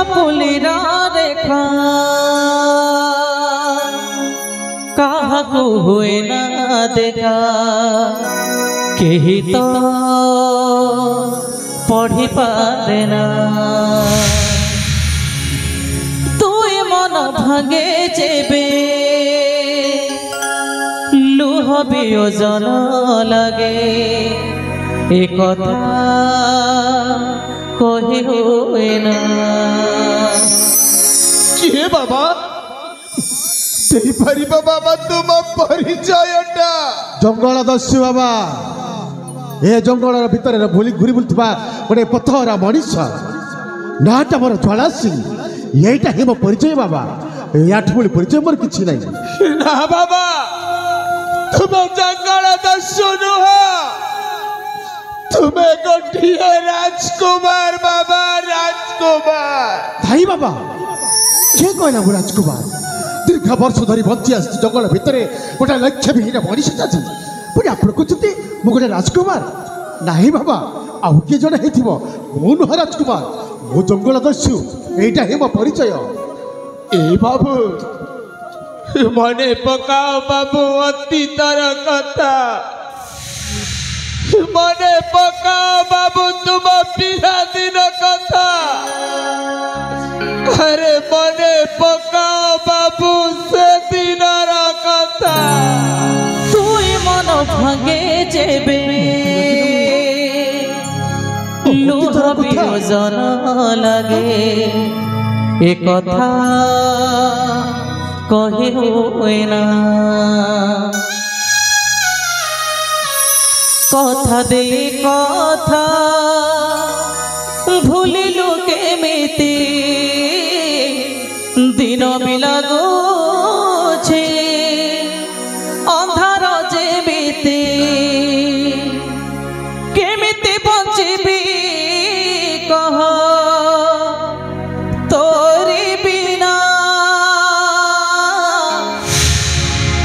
पुलिर रेखा काहाकू हुए ना देखा केही तो पढ़ी पारे ना तुई मन भांगे जेबे लुह वियोजन लगे एक कथा कही हुए ना किए बाबा सेही परिबा बाबा तुम परिचयटा जंगल दस्यु बाबा ए जंगल भितर भूली घूरी बुलुवा गोटे पथरा मनीष नाटा मोर ज्वाला सिंह यहीटा ही मो परिचय बाबा याठ भूली परिचय मोर किछि नै ना बाबा तुम जंगल दस्यु नुह तुम्हें गोटिए राजकुमार बाबा राजकुमार भाई बाबा के कहला मो राजकुमार दीर्घ वर्ष धरी बंची आस जंगल भितर गोटे लक्ष्य विहीन मनीष जाति पुणी आप कहते मु गोटे राजकुमार नहीं बाबा आउ किए जड़े हो मु नुह राजकुमार मो जंगल दस्यु यहीटा ही मो परिचय ए बाबू मने पकाओ बाबू अतीतर कथा मने पकाओ बाबू तुम पिला दिन कथा अरे मने पकाओ बाबू से दिनर कथा तुई मन भांगे जेबे लुह वियोजन लगे एक कथा कही हुए ना कथा देली कथा भूलिलु केमिति दिन भी लगुछे अंधार जेमिति केमिति बंचिबी कह तोरी बिना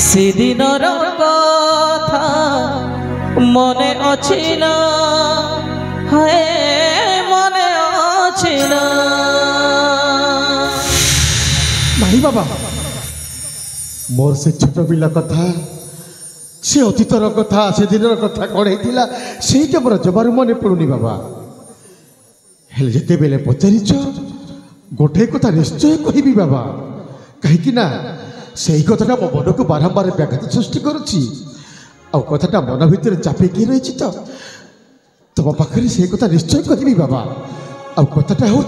से दिनर कथा मने अछि ना है मने अछि ना नहीं बाबा मोर से छोट पिला कथा से अतीतर कथा से दिनर कथा कौन होता से मोर जबार मन पड़ुनी बाबा हेले जिते बेले पचारिच गोटे कथा निश्चय कहबी बाबा कहीं से कथाटा मो मन को बारंबार व्याघात सृष्टि करुच्ची आ कथाटा मन भितर चापिकी रही तो तुम पाखे से कथा निश्चय कहबी बाबा आ कथाटा हूँ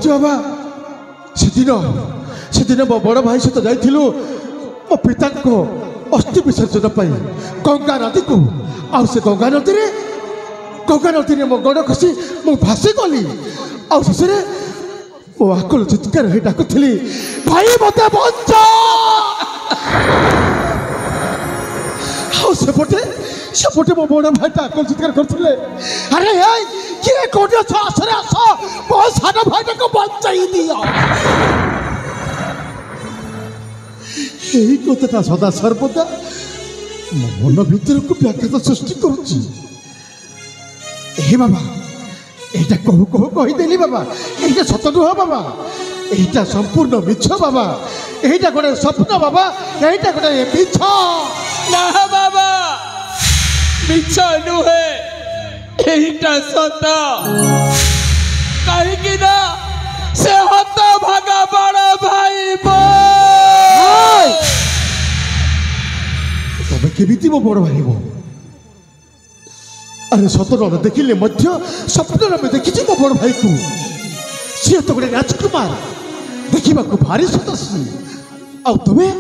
बाबा से मो बड़ भाई सहित जाइलु मो पिता अस्थि विसर्जन पाई गंगा नदी को आ से गंगा नदी में मो गोड़ खसी मु भासी गली आ शेष मो आकल चित्कार हो डाकुली भाई मत बचा सेपटे मो बड़ भाई आकल चित्कार करते अरे किए कौन आसरे आस मो सान भाई को बचाई दियो यही कथा सदा सर्वदा मो मन भीतर को व्याघात सृष्टि करुच्ची बाबा এইটা कहू कहू कहीदेली बाबा এইটা सत नुह बाबा এইটা संपूर्ण मिछ बाबा এইটা गोटे स्वप्न बाबा এইটা गोटे मिछ ना बाबा मिछ नुहे এইটা सत कहीं ना से हत भागा बड़ भाई तबे केमिति मो बड़ भाई अरे सतर देखिले स्वप्न में देखी मो बड़ भाई को सी तो गोटे राजकुमार देखा भारी सदस्य आ तुम्हें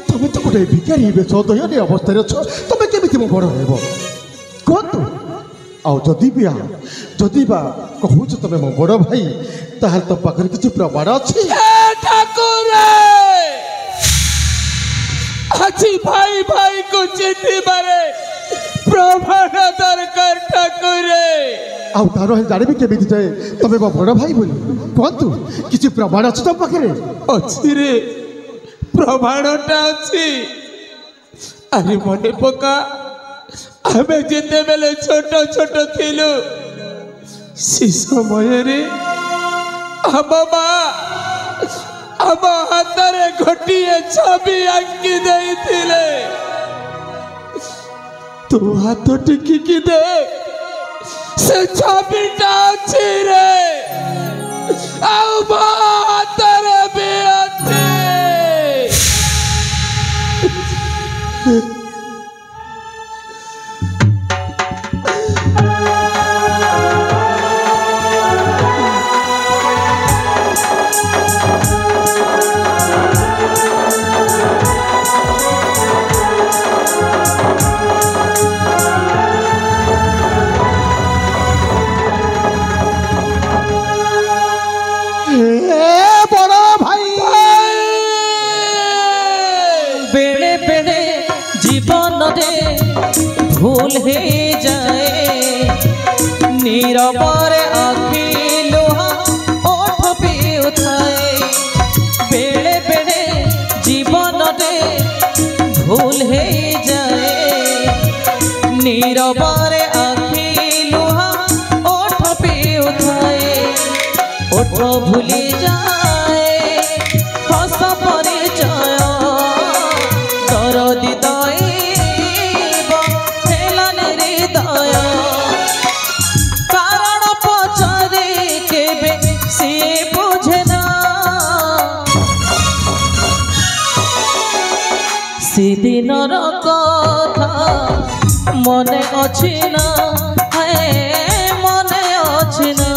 तुम्हें तो गोटे भिखारी बेश दयनीय अवस्था अच्छ तुम्हें केमी मो बड़ भाई कहतु आदि भी कहूँ तुम्हें मो बड़ भाई ताल तो पाखे किसी प्रमाण अच्छी भाई भाई को चिट्ठी मारे प्रमाण दरकार ठाकुरे तार जानवी केमी जाए तुम्हें मो बड़ भाई बोली कहतु किसी प्रमाण अच्छी तुम पाखे अच्छी रे प्रमाणटा अच्छी अरे मने पका आमे जेते बेले छोट छोट थिलु से समय रे ଆମ ମା ଆମ ହାତରେ ଗୋଟିଏ ଛବି ଆଙ୍କି ଦେଇଥିଲେ। ତୁ ହାତ ଟିକିକି ଦେ, ସେ ଛବିଟା ଅଛି ରେ, ଆଉ ମୋ ହାତରେ ବି ଅଛି। बेड़े बेड़े जीवन दे भूल हे जाए, नीरबरे आखि लोहा ओठ पिउथाए। बेड़े बेड़े जीवन दे भूल हे जाए, नीरबरे आखि लोहा ओठ पिउथाए। ओठ भूली जाए हस परिचय, दरदी दैव हेलान हृदय। कारण पचारे केबे से बुझे ना, से दिनर कथा मने अछि ना, मने अछि ना।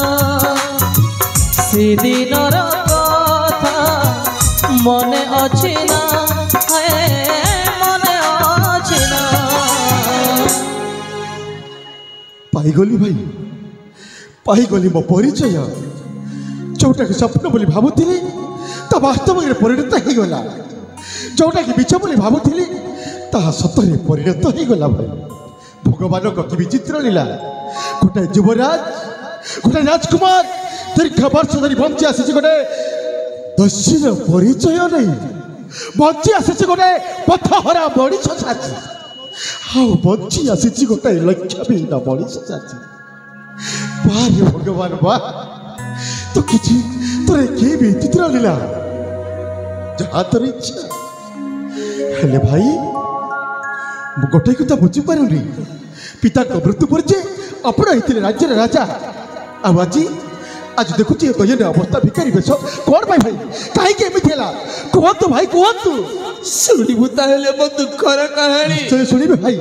से दिनर कथा मने अछि ना, मने अछि ना। पाईगली भाई, पाईगली मो परिचय। जोटा कि स्वप्न बोली भावुଥିଲି ता वास्तव में परिणत हो गला। जोटा कि मिछ बोली भावुଥିଲି ता सतरे परिणत हो गला। भाई भगवान को कि विचित्र लीला। गोटे युवराज, गोटे राजकुमार दीर्घ वर्ष धरी बंची आसी गोटे दस्युर परिचय नहीं, बंची आसी गोटे पथहरा मनीष साथी। हाँ बंची आसी गोटे लक्ष्यविहीन मनीष साथी। बारे भगवान बा, तो किसी तोरे के विचित्र लीला, जहाँ तोर इच्छा। हेले भाई मु गोटे कथा बुझी पारुनी, पिता को मृत्यु पर आपण होते राज्य राजा। आज देखुची दयनीय अवस्था भिकारी बेश कौन भाई भाई कहीं कहतु भाई कहतु। शुणु ताहले मो दुखर कहानी शुणवे भाई।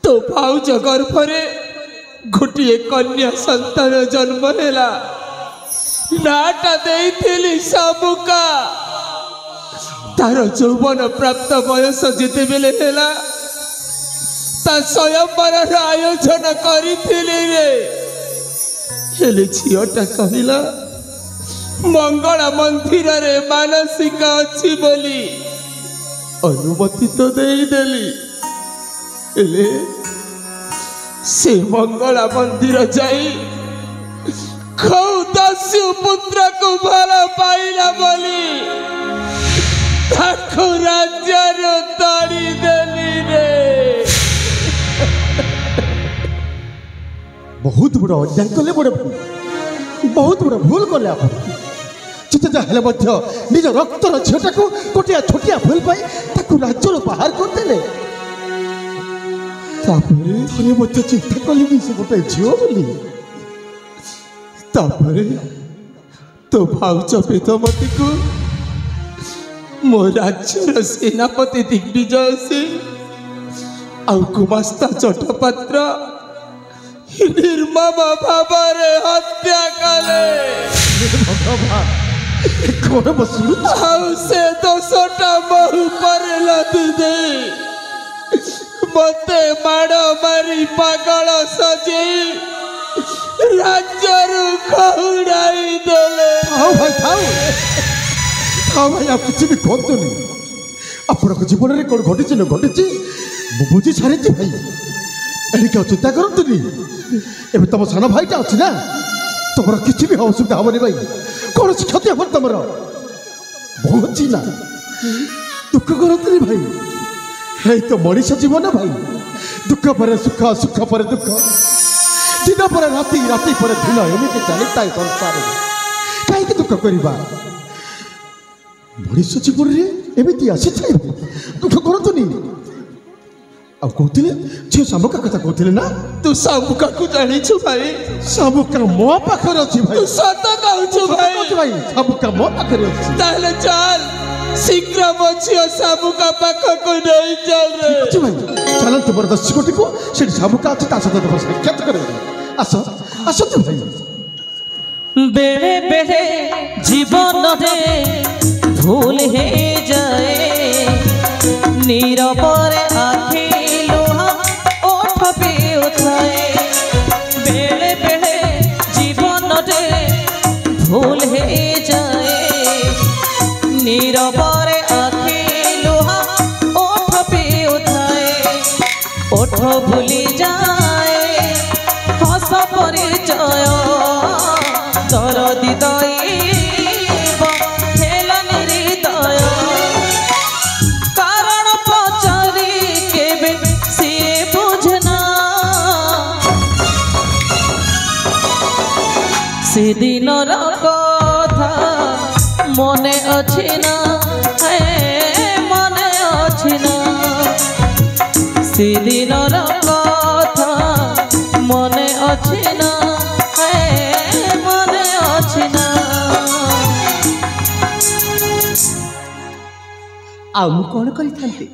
तो भाउज गर्भरे गोटे कन्या संतान जन्म है, नाटा देइथिली सबुका। तार यौवन प्राप्त बयस जिते बेले हेला, ता स्वयंवर आयोजन करिथिली रे। हेले झीटा कहला मंगला मंदिर रे मानसिक अच्छी बोली अनुमति तो देदेली। हेले से मंगला मंदिर जाई खौ दस्यु पुत्र को भल पाइला बोली ताको राज्यर ताड़ी देली रे। बहुत बड़ा अन्याय कले, बड़े बहुत बड़ा भूल कले। आप जिते जाए निज रक्तर झीटा को गोटे छोटिया भूल पाई राज्य बाहर करदे। थे मत चिंता कली कि से गोटे झील बोली। तो भाउज वेदमती को मो राज्यर सेनापति दिग्विजय सिंह आउ गुमास्ता चट्टोपाध्याय निर्मम भाव हत्या कले। से दोषटा बहु पर लदी दे मते माड़ मारी पागल सजे राज्य खौड़ाई देले। भाई आप किसी भी कहतु नहीं। आपको जीवन में कौन घटी न घटी बुझी सारी भाई। एणिक चिंता करतुनि। एवं तुम सान भाईटा अच्छी ना, तुम किसी भी असुविधा हेनी भाई, कौन क्षति हे तुम बहुत ना दुख करतुनि भाई। है तो मनीष जीवन भाई, दुख पर सुख, सुख पर दुख। दिन पर राति राति पर दिन एमती चलता है संसार कहीं दुख करवा मनीष जीवन में एमती आसी थे दुख करतुनि ଆଉ କହୁଥିଲେ ଝିଅ ଶାମୁକା କଥା କହୁଥିଲେ ନା ତୁ ଶାମୁକାକୁ ଜାଣିଛୁ ଭାଇ ଶାମୁକା ମୋ ପାଖରେ ଅଛି ଭାଇ ତୁ ସତ କହୁଛୁ ଭାଇ ଶାମୁକା ମୋ ପାଖରେ ଅଛି ତାହେଲେ ଚାଲ ଶୀଘ୍ର ମୋ ଝିଅ ଶାମୁକା ପାଖକୁ ନେଇ ଚାଲ ରେ ଅଛି ଭାଇ ଚାଲନ୍ତୁ ମୋର ଦର୍ଶକଟିକୁ ସେଠି ଶାମୁକା ଅଛି ତା ସହିତ ତମ ସାକ୍ଷାତ କରିବେ ଆସ ଆସନ୍ତୁ ଭାଇ बेले बेले जीवन रे भूल हे जाए नीरबरे आखि लुहा ओठ पे उठाए बेले बेले जीवन रे भूल हे जाए नीरबरे आखि लुहा ओठ पे उठाए ओठ भूली जाए हस परिचय दरदी दैव हेलन हृदय कारण पचारि केबे से बुझना से दिनर कथा मने अछि ना हे मने अछि ना से दिनर कथा मने अछि ना आउ कौन करी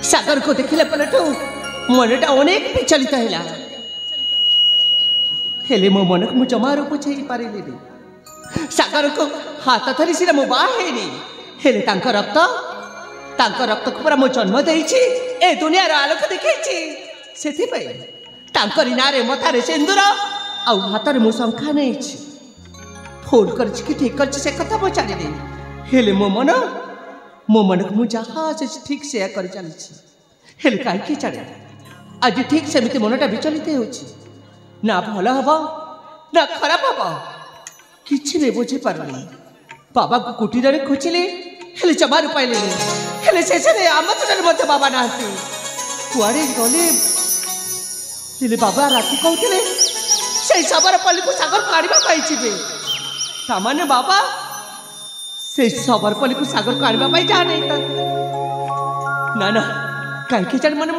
सागर को देखिला पलटू मनटा अनेक विचलित है हेले मो मन को जमार बुझे पारे सागर को हाथ धरी सीना मो बाहेनी हेले रक्त को पूरा मो जन्म देइछि ए दुनिया रो आलोक देखैछि सेथि पई तांकरी नारे मथारे सिंदूर आउ हाथ मो शंखा नैछि फोन कर ठीक कर से कथा पचारि दे हेले मो मन को मुझे जहाँ से ठीक से कर चलती हेले कहीं छाड़े आज ठीक सेमती मनटा विचलित ना भल हम ना खराब हम कि बुझी पार्नी बाबा को कुटीर खोजिले हेले जमार पाइले हेले शेष आम मत बाबा ना कुआड़े गले हेले बाबा राति कहते से सबर पल्ली को सागर काढ़ा पाई ताने बाबा से सबर पल्ली को सागर को आने जाने ना ना कहीं मन